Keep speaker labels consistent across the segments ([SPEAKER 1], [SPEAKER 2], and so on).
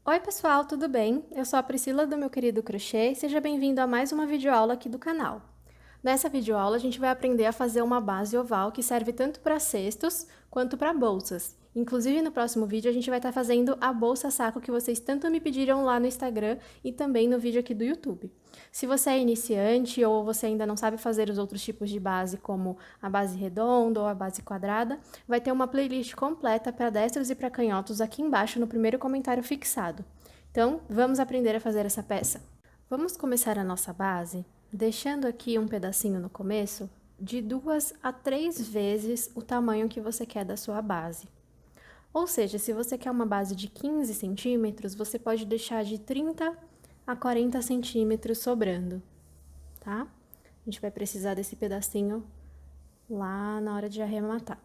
[SPEAKER 1] Oi pessoal, tudo bem? Eu sou a Priscila do Meu Querido Crochê e seja bem-vindo a mais uma videoaula aqui do canal. Nessa videoaula a gente vai aprender a fazer uma base oval que serve tanto para cestos quanto para bolsas. Inclusive no próximo vídeo a gente vai estar fazendo a bolsa saco que vocês tanto me pediram lá no Instagram e também no vídeo aqui do YouTube. Se você é iniciante ou você ainda não sabe fazer os outros tipos de base, como a base redonda ou a base quadrada, vai ter uma playlist completa para destros e para canhotos aqui embaixo no primeiro comentário fixado. Então, vamos aprender a fazer essa peça. Vamos começar a nossa base deixando aqui um pedacinho no começo de 2 a 3 vezes o tamanho que você quer da sua base. Ou seja, se você quer uma base de 15 centímetros, você pode deixar de 30 a 40 centímetros sobrando, tá? A gente vai precisar desse pedacinho lá na hora de arrematar.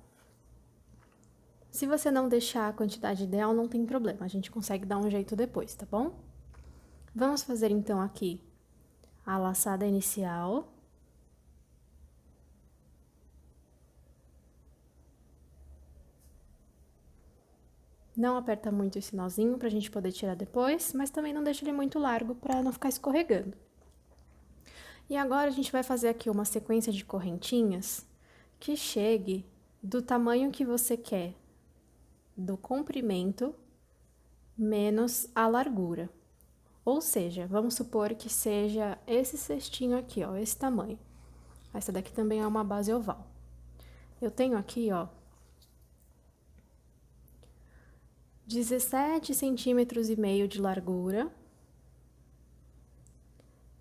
[SPEAKER 1] Se você não deixar a quantidade ideal, não tem problema, a gente consegue dar um jeito depois, tá bom? Vamos fazer então aqui a laçada inicial. Não aperta muito esse nozinho pra gente poder tirar depois, mas também não deixa ele muito largo pra não ficar escorregando. E agora a gente vai fazer aqui uma sequência de correntinhas que chegue do tamanho que você quer, do comprimento menos a largura. Ou seja, vamos supor que seja esse cestinho aqui, ó, esse tamanho. Essa daqui também é uma base oval. Eu tenho aqui, ó, 17 centímetros e meio de largura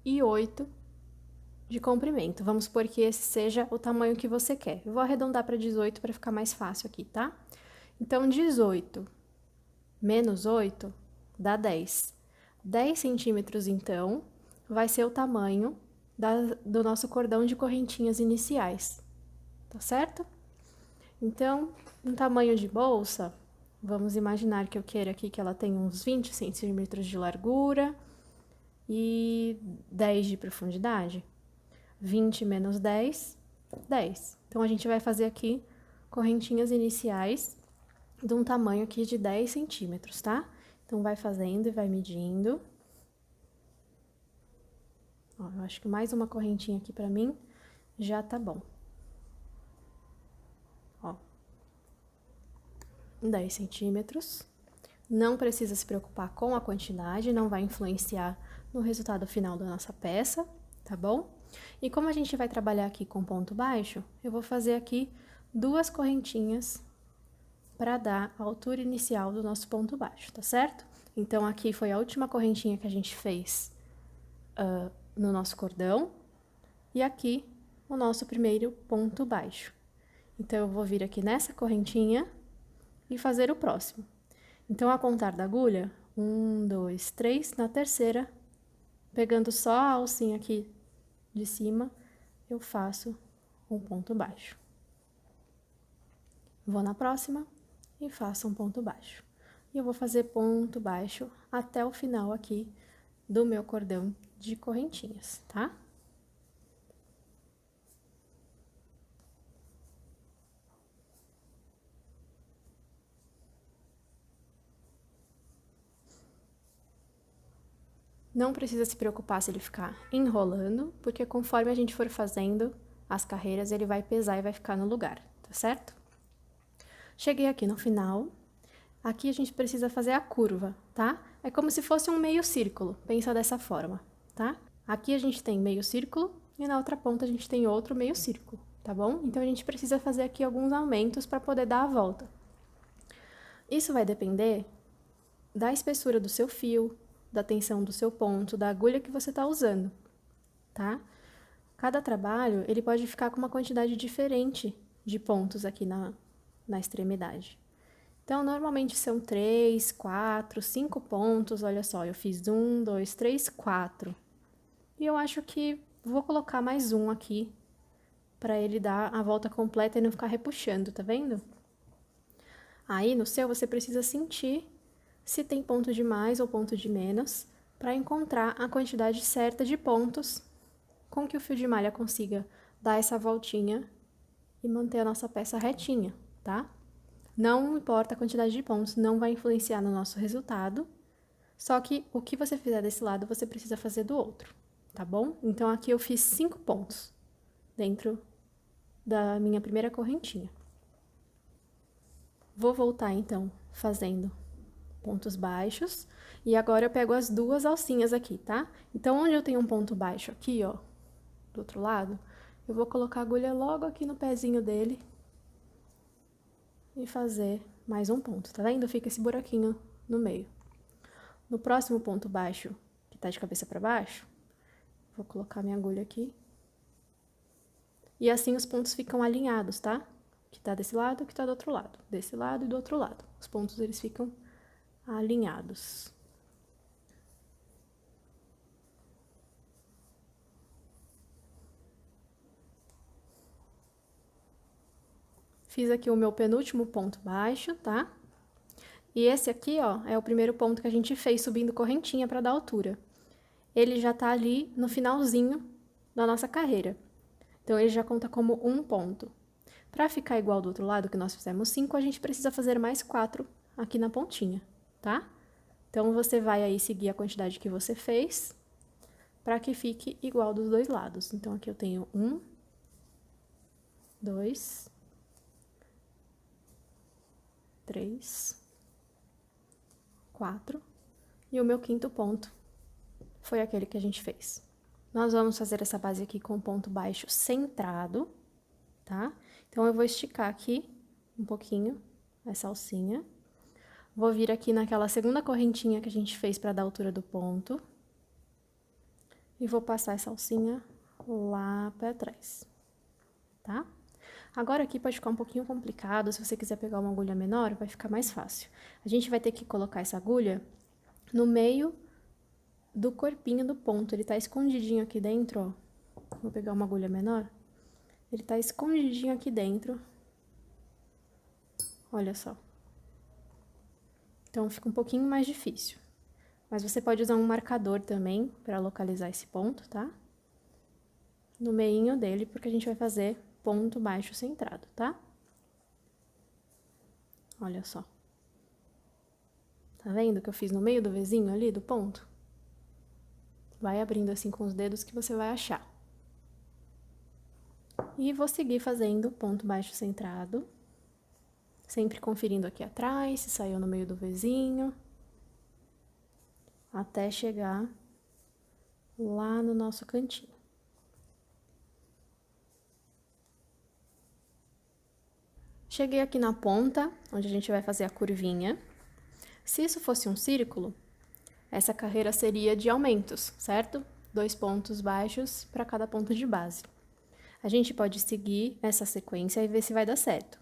[SPEAKER 1] e 8 de comprimento. Vamos supor que esse seja o tamanho que você quer. Eu vou arredondar para 18 para ficar mais fácil aqui, tá? Então, 18 menos 8 dá 10. 10 centímetros, então, vai ser o tamanho do nosso cordão de correntinhas iniciais, tá certo? Então, um tamanho de bolsa, vamos imaginar que eu queira aqui que ela tenha uns 20 centímetros de largura e 10 de profundidade. 20 menos 10, 10. Então, a gente vai fazer aqui correntinhas iniciais de um tamanho aqui de 10 centímetros, tá? Então, vai fazendo e vai medindo. Ó, eu acho que mais uma correntinha aqui pra mim já tá bom. Ó, 10 centímetros. Não precisa se preocupar com a quantidade, não vai influenciar no resultado final da nossa peça, tá bom? E como a gente vai trabalhar aqui com ponto baixo, eu vou fazer aqui 2 correntinhas para dar a altura inicial do nosso ponto baixo, tá certo? Então, aqui foi a última correntinha que a gente fez no nosso cordão, e aqui o nosso primeiro ponto baixo. Então, eu vou vir aqui nessa correntinha e fazer o próximo. Então, a contar da agulha, 1, 2, 3, na terceira, pegando só a alcinha aqui de cima, eu faço um ponto baixo. Vou na próxima e faço um ponto baixo. E eu vou fazer ponto baixo até o final aqui do meu cordão de correntinhas, tá? Não precisa se preocupar se ele ficar enrolando, porque conforme a gente for fazendo as carreiras, ele vai pesar e vai ficar no lugar, tá certo? Cheguei aqui no final. Aqui a gente precisa fazer a curva, tá? É como se fosse um meio círculo, pensa dessa forma, tá? Aqui a gente tem meio círculo e na outra ponta a gente tem outro meio círculo, tá bom? Então, a gente precisa fazer aqui alguns aumentos para poder dar a volta. Isso vai depender da espessura do seu fio, da tensão do seu ponto, da agulha que você está usando, tá? Cada trabalho, ele pode ficar com uma quantidade diferente de pontos aqui na extremidade. Então, normalmente são 3, 4, 5 pontos. Olha só, eu fiz 1, 2, 3, 4. E eu acho que vou colocar mais um aqui, para ele dar a volta completa e não ficar repuxando, tá vendo? Aí, no seu, você precisa sentir se tem ponto de mais ou ponto de menos, para encontrar a quantidade certa de pontos com que o fio de malha consiga dar essa voltinha e manter a nossa peça retinha, tá? Não importa a quantidade de pontos, não vai influenciar no nosso resultado, Só que o que você fizer desse lado, você precisa fazer do outro, tá bom? Então, aqui eu fiz 5 pontos dentro da minha primeira correntinha. Vou voltar, então, fazendo pontos baixos. E agora eu pego as duas alcinhas aqui, tá? Então, onde eu tenho um ponto baixo aqui, ó, do outro lado, eu vou colocar a agulha logo aqui no pezinho dele e fazer mais um ponto, tá vendo? Fica esse buraquinho no meio. No próximo ponto baixo, que tá de cabeça pra baixo, vou colocar minha agulha aqui. E assim os pontos ficam alinhados, tá? Que tá desse lado, que tá do outro lado. Desse lado e do outro lado. Os pontos, eles ficam alinhados. Fiz aqui o meu penúltimo ponto baixo, tá? E esse aqui, ó, é o primeiro ponto que a gente fez subindo correntinha para dar altura. Ele já tá ali no finalzinho da nossa carreira. Então, ele já conta como um ponto. Para ficar igual do outro lado, que nós fizemos 5, a gente precisa fazer mais 4 aqui na pontinha, tá? Então, você vai aí seguir a quantidade que você fez, para que fique igual dos dois lados. Então, aqui eu tenho 1, 2, 3, 4, e o meu quinto ponto foi aquele que a gente fez. Nós vamos fazer essa base aqui com ponto baixo centrado, tá? Então, eu vou esticar aqui um pouquinho essa alcinha. Vou vir aqui naquela segunda correntinha que a gente fez para dar a altura do ponto. E vou passar essa alcinha lá para trás, tá? Agora aqui pode ficar um pouquinho complicado, se você quiser pegar uma agulha menor, vai ficar mais fácil. A gente vai ter que colocar essa agulha no meio do corpinho do ponto, ele tá escondidinho aqui dentro, ó. Vou pegar uma agulha menor. Ele tá escondidinho aqui dentro. Olha só. Então, fica um pouquinho mais difícil. Mas você pode usar um marcador também para localizar esse ponto, tá? No meinho dele, porque a gente vai fazer ponto baixo centrado, tá? Olha só. Tá vendo que eu fiz no meio do Vzinho ali, do ponto? Vai abrindo assim com os dedos que você vai achar. E vou seguir fazendo ponto baixo centrado. Sempre conferindo aqui atrás, se saiu no meio do Vzinho. Até chegar lá no nosso cantinho. Cheguei aqui na ponta, onde a gente vai fazer a curvinha. Se isso fosse um círculo, essa carreira seria de aumentos, certo? 2 pontos baixos para cada ponto de base. A gente pode seguir essa sequência e ver se vai dar certo.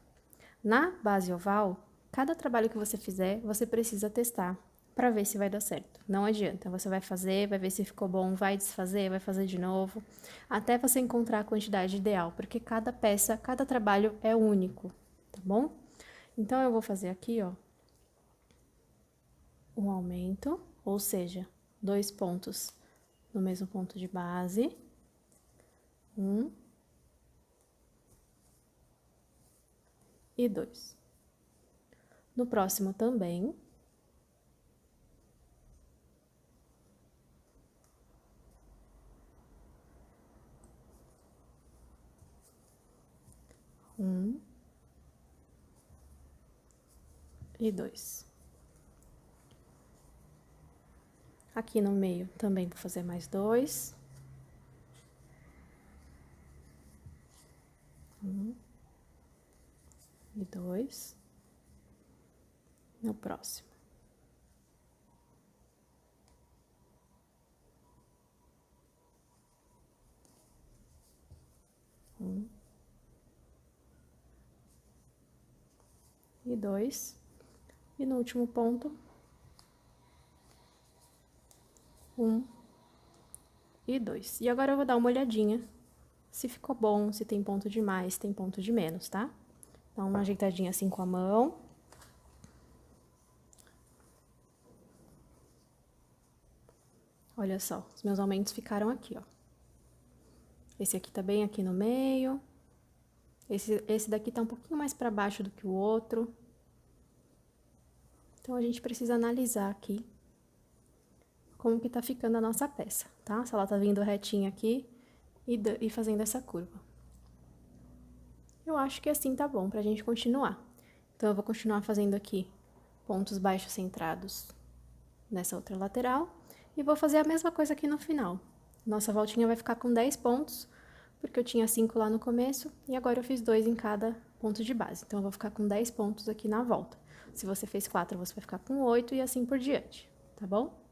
[SPEAKER 1] Na base oval, cada trabalho que você fizer, você precisa testar para ver se vai dar certo. Não adianta, você vai fazer, vai ver se ficou bom, vai desfazer, vai fazer de novo, até você encontrar a quantidade ideal, porque cada peça, cada trabalho é único, tá bom? Então, eu vou fazer aqui, ó, um aumento, ou seja, 2 pontos no mesmo ponto de base. 1 e 2. No próximo também. 1 e 2. Aqui no meio também vou fazer mais 2. 1 e 2. No próximo. 1 e 2. E no último ponto, 1 e 2. E agora eu vou dar uma olhadinha se ficou bom, se tem ponto de mais, se tem ponto de menos, tá? Dá uma ajeitadinha assim com a mão. Olha só, os meus aumentos ficaram aqui, ó. Esse aqui tá bem aqui no meio. Esse daqui tá um pouquinho mais pra baixo do que o outro. Então, a gente precisa analisar aqui como que tá ficando a nossa peça, tá? Se ela tá vindo retinha aqui e fazendo essa curva. Eu acho que assim tá bom pra gente continuar. Então, eu vou continuar fazendo aqui pontos baixos centrados nessa outra lateral. E vou fazer a mesma coisa aqui no final. Nossa voltinha vai ficar com 10 pontos, porque eu tinha 5 lá no começo, e agora eu fiz 2 em cada ponto de base. Então, eu vou ficar com 10 pontos aqui na volta. Se você fez 4, você vai ficar com 8 e assim por diante, tá bom?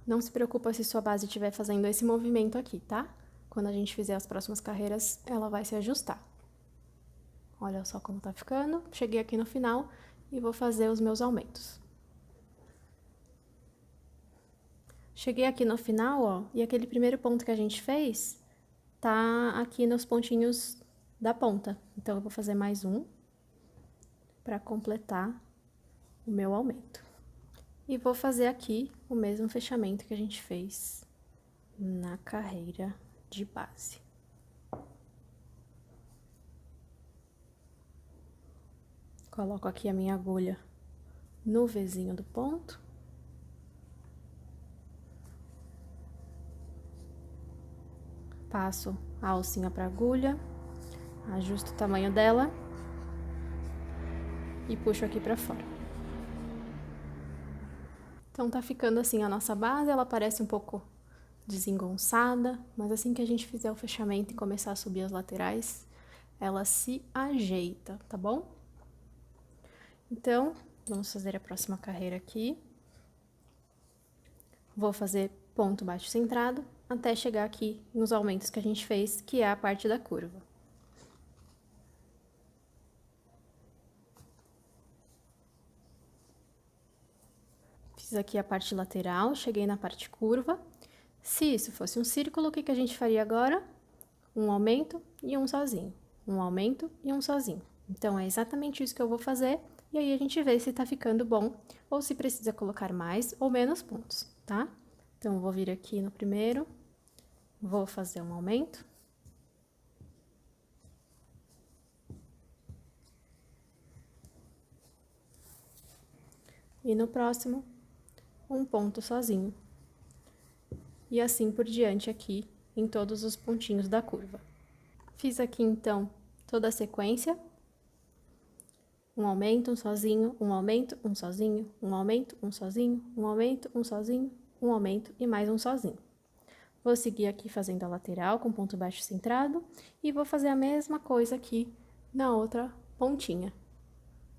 [SPEAKER 1] Não se preocupa se sua base estiver fazendo esse movimento aqui, tá? Quando a gente fizer as próximas carreiras, ela vai se ajustar. Olha só como tá ficando. Cheguei aqui no final e vou fazer os meus aumentos. Cheguei aqui no final, ó, e aquele primeiro ponto que a gente fez tá aqui nos pontinhos da ponta. Então, eu vou fazer mais um para completar o meu aumento. E vou fazer aqui o mesmo fechamento que a gente fez na carreira de base. Coloco aqui a minha agulha no Vzinho do ponto. Passo a alcinha para a agulha, ajusto o tamanho dela e puxo aqui para fora. Então, tá ficando assim a nossa base, ela parece um pouco desengonçada, mas assim que a gente fizer o fechamento e começar a subir as laterais, ela se ajeita, tá bom? Então, vamos fazer a próxima carreira aqui. Vou fazer ponto baixo centrado até chegar aqui nos aumentos que a gente fez, que é a parte da curva. Fiz aqui a parte lateral, cheguei na parte curva. Se isso fosse um círculo, o que que a gente faria agora? Um aumento e um sozinho. Um aumento e um sozinho. Então, é exatamente isso que eu vou fazer, e aí a gente vê se tá ficando bom, ou se precisa colocar mais ou menos pontos, tá? Então, eu vou vir aqui no primeiro, vou fazer um aumento. E no próximo, um ponto sozinho. E assim por diante aqui, em todos os pontinhos da curva. Fiz aqui, então, toda a sequência. Um aumento, um sozinho, um aumento, um sozinho, um aumento, um sozinho, um aumento, um sozinho, um aumento e mais um sozinho. Vou seguir aqui fazendo a lateral com ponto baixo centrado e vou fazer a mesma coisa aqui na outra pontinha,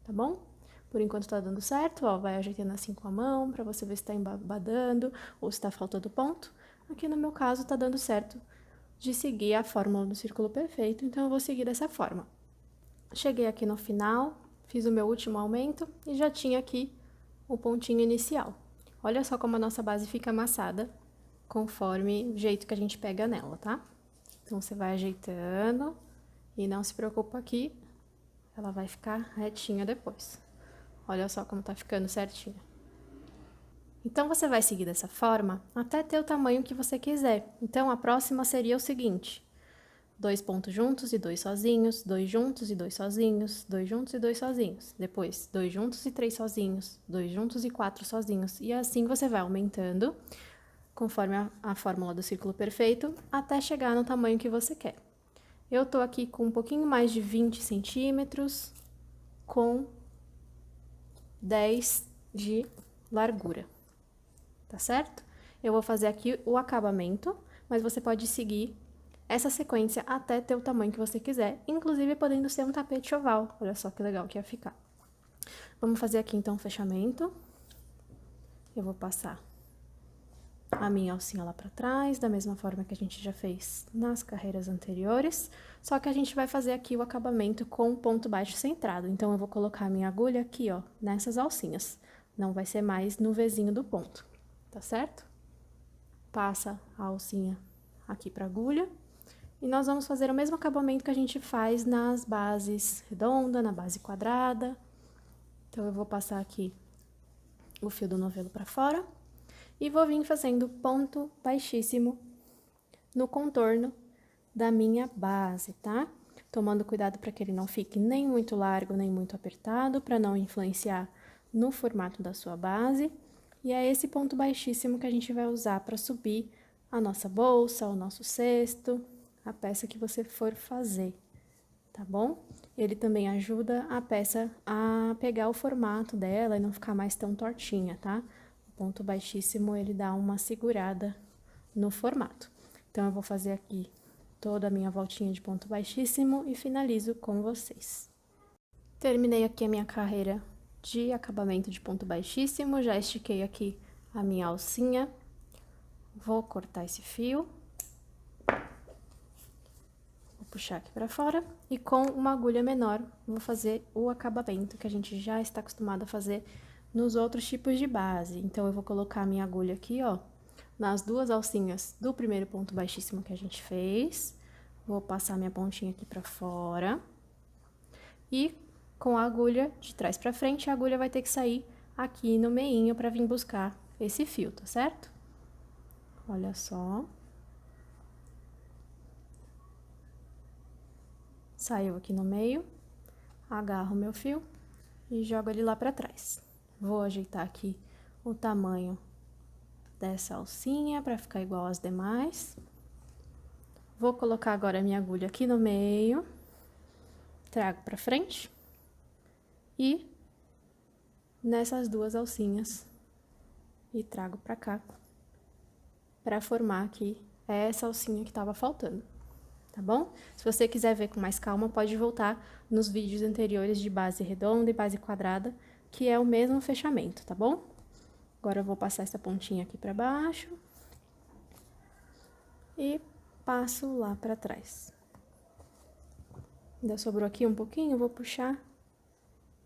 [SPEAKER 1] tá bom? Por enquanto tá dando certo, ó, vai ajeitando assim com a mão pra você ver se tá embadando ou se tá faltando ponto. Aqui no meu caso tá dando certo de seguir a fórmula do círculo perfeito, então eu vou seguir dessa forma. Cheguei aqui no final, fiz o meu último aumento e já tinha aqui o pontinho inicial. Olha só como a nossa base fica amassada, conforme o jeito que a gente pega nela, tá? Então, você vai ajeitando e não se preocupa aqui, ela vai ficar retinha depois. Olha só como tá ficando certinho. Então, você vai seguir dessa forma até ter o tamanho que você quiser. Então, a próxima seria o seguinte: 2 pontos juntos e 2 sozinhos, 2 juntos e 2 sozinhos, 2 juntos e 2 sozinhos. Depois, 2 juntos e 3 sozinhos, 2 juntos e 4 sozinhos. E assim você vai aumentando, conforme a fórmula do círculo perfeito, até chegar no tamanho que você quer. Eu tô aqui com um pouquinho mais de 20 centímetros, com 10 de largura, tá certo? Eu vou fazer aqui o acabamento, mas você pode seguir essa sequência até ter o tamanho que você quiser, inclusive podendo ser um tapete oval. Olha só que legal que ia ficar. Vamos fazer aqui, então, o fechamento. Eu vou passar a minha alcinha lá pra trás, da mesma forma que a gente já fez nas carreiras anteriores, só que a gente vai fazer aqui o acabamento com ponto baixo centrado. Então, eu vou colocar a minha agulha aqui, ó, nessas alcinhas. Não vai ser mais no Vzinho do ponto, tá certo? Passa a alcinha aqui pra agulha. E nós vamos fazer o mesmo acabamento que a gente faz nas bases redonda, na base quadrada. Então, eu vou passar aqui o fio do novelo pra fora. E vou vir fazendo ponto baixíssimo no contorno da minha base, tá? tomando cuidado para que ele não fique nem muito largo, nem muito apertado, para não influenciar no formato da sua base. E é esse ponto baixíssimo que a gente vai usar para subir a nossa bolsa, o nosso cesto, a peça que você for fazer, tá bom? Ele também ajuda a peça a pegar o formato dela e não ficar mais tão tortinha, tá? O ponto baixíssimo, ele dá uma segurada no formato. Então, eu vou fazer aqui toda a minha voltinha de ponto baixíssimo e finalizo com vocês. Terminei aqui a minha carreira de acabamento de ponto baixíssimo, já estiquei aqui a minha alcinha. Vou cortar esse fio. Vou puxar aqui pra fora e com uma agulha menor vou fazer o acabamento que a gente já está acostumado a fazer nos outros tipos de base. Então, eu vou colocar a minha agulha aqui, ó, nas duas alcinhas do primeiro ponto baixíssimo que a gente fez. Vou passar minha pontinha aqui pra fora. E com a agulha de trás pra frente, a agulha vai ter que sair aqui no meinho pra vir buscar esse fio, tá certo? Olha só. Saiu aqui no meio, agarro o meu fio e jogo ele lá pra trás. Vou ajeitar aqui o tamanho dessa alcinha pra ficar igual às demais. Vou colocar agora a minha agulha aqui no meio, trago pra frente e nessas duas alcinhas e trago pra cá pra formar aqui essa alcinha que tava faltando. Tá bom? Se você quiser ver com mais calma, pode voltar nos vídeos anteriores de base redonda e base quadrada, que é o mesmo fechamento, tá bom? Agora, eu vou passar essa pontinha aqui pra baixo e passo lá pra trás. Ainda sobrou aqui um pouquinho, eu vou puxar,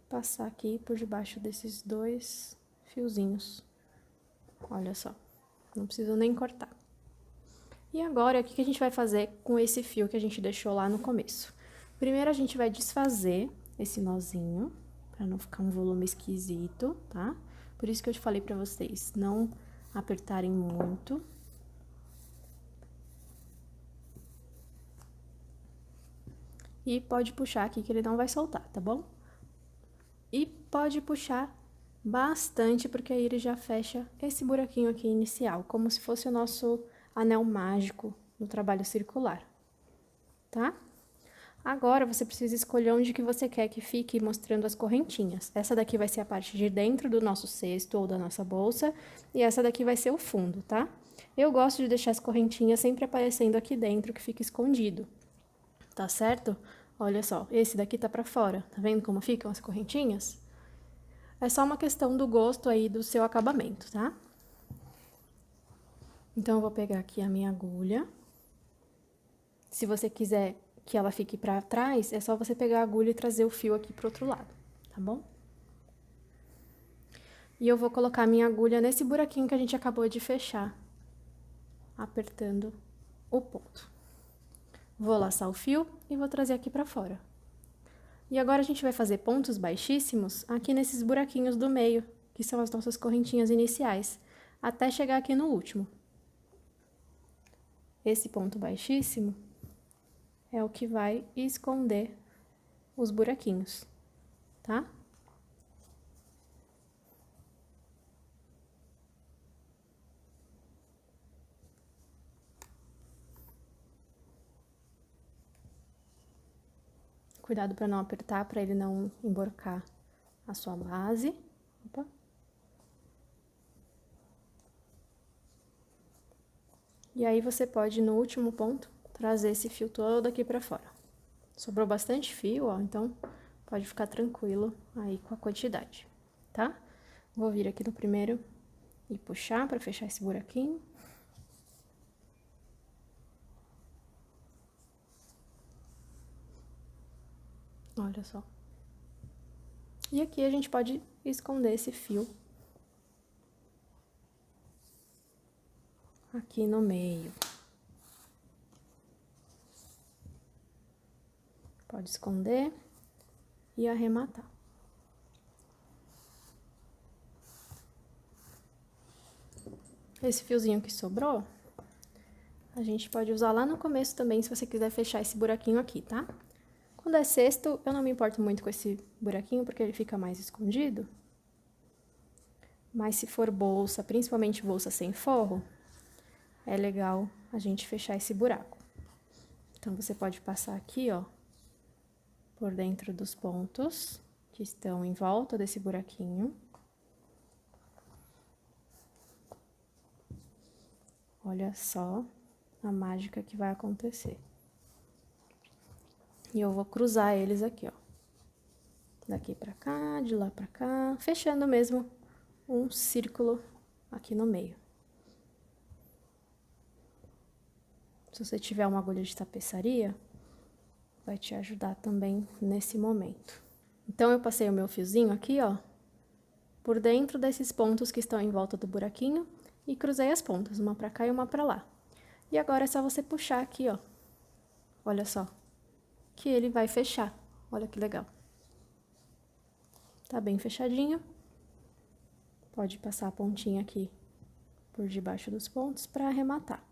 [SPEAKER 1] passar aqui por debaixo desses dois fiozinhos. Olha só, não preciso nem cortar. E agora, o que a gente vai fazer com esse fio que a gente deixou lá no começo? Primeiro, a gente vai desfazer esse nozinho, pra não ficar um volume esquisito, tá? Por isso que eu te falei pra vocês não apertarem muito. E pode puxar aqui que ele não vai soltar, tá bom? E pode puxar bastante, porque aí ele já fecha esse buraquinho aqui inicial, como se fosse o nosso anel mágico no trabalho circular, tá? Agora, você precisa escolher onde que você quer que fique mostrando as correntinhas. Essa daqui vai ser a parte de dentro do nosso cesto ou da nossa bolsa, e essa daqui vai ser o fundo, tá? Eu gosto de deixar as correntinhas sempre aparecendo aqui dentro, que fica escondido, tá certo? Olha só, esse daqui tá pra fora, tá vendo como ficam as correntinhas? É só uma questão do gosto aí do seu acabamento, tá? Então, eu vou pegar aqui a minha agulha. Se você quiser que ela fique pra trás, é só você pegar a agulha e trazer o fio aqui pro outro lado, tá bom? E eu vou colocar a minha agulha nesse buraquinho que a gente acabou de fechar, apertando o ponto. Vou laçar o fio e vou trazer aqui pra fora. E agora, a gente vai fazer pontos baixíssimos aqui nesses buraquinhos do meio, que são as nossas correntinhas iniciais, até chegar aqui no último. Esse ponto baixíssimo é o que vai esconder os buraquinhos, tá? Cuidado para não apertar, para ele não emborcar a sua base. Opa. E aí, você pode, no último ponto, trazer esse fio todo aqui pra fora. Sobrou bastante fio, ó, então pode ficar tranquilo aí com a quantidade, tá? Vou vir aqui no primeiro e puxar pra fechar esse buraquinho. Olha só. E aqui a gente pode esconder esse fio aqui no meio. Pode esconder e arrematar. Esse fiozinho que sobrou, a gente pode usar lá no começo também, se você quiser fechar esse buraquinho aqui, tá? Quando é cesto, eu não me importo muito com esse buraquinho, porque ele fica mais escondido. Mas se for bolsa, principalmente bolsa sem forro, é legal a gente fechar esse buraco. Então, você pode passar aqui, ó, por dentro dos pontos que estão em volta desse buraquinho. Olha só a mágica que vai acontecer. E eu vou cruzar eles aqui, ó. Daqui pra cá, de lá pra cá, fechando mesmo um círculo aqui no meio. Se você tiver uma agulha de tapeçaria, vai te ajudar também nesse momento. Então, eu passei o meu fiozinho aqui, ó, por dentro desses pontos que estão em volta do buraquinho e cruzei as pontas, uma pra cá e uma pra lá. E agora é só você puxar aqui, ó. Olha só, que ele vai fechar. Olha que legal. Tá bem fechadinho. Pode passar a pontinha aqui por debaixo dos pontos pra arrematar.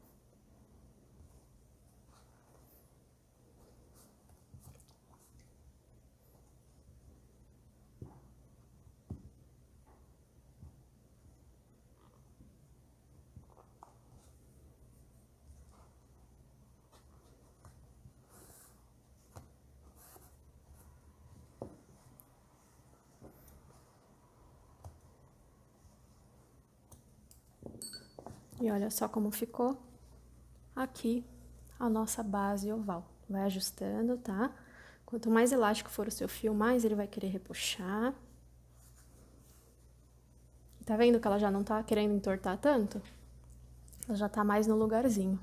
[SPEAKER 1] E olha só como ficou aqui a nossa base oval. Vai ajustando, tá? Quanto mais elástico for o seu fio, mais ele vai querer repuxar. Tá vendo que ela já não tá querendo entortar tanto? Ela já tá mais no lugarzinho.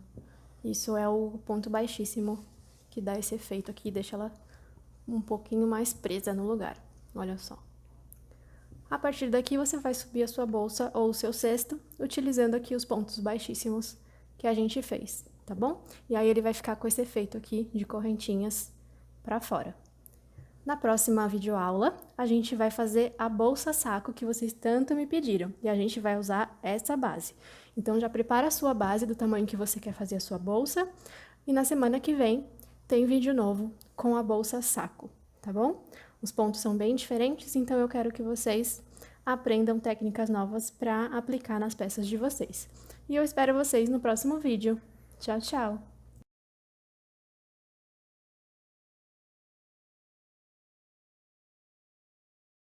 [SPEAKER 1] Isso é o ponto baixíssimo que dá esse efeito aqui, deixa ela um pouquinho mais presa no lugar. Olha só. A partir daqui, você vai subir a sua bolsa ou o seu cesto, utilizando aqui os pontos baixíssimos que a gente fez, tá bom? E aí, ele vai ficar com esse efeito aqui de correntinhas pra fora. Na próxima videoaula, a gente vai fazer a bolsa saco que vocês tanto me pediram. E a gente vai usar essa base. Então, já prepara a sua base do tamanho que você quer fazer a sua bolsa. E na semana que vem, tem vídeo novo com a bolsa saco, tá bom? Os pontos são bem diferentes, então eu quero que vocês aprendam técnicas novas para aplicar nas peças de vocês. E eu espero vocês no próximo vídeo. Tchau, tchau!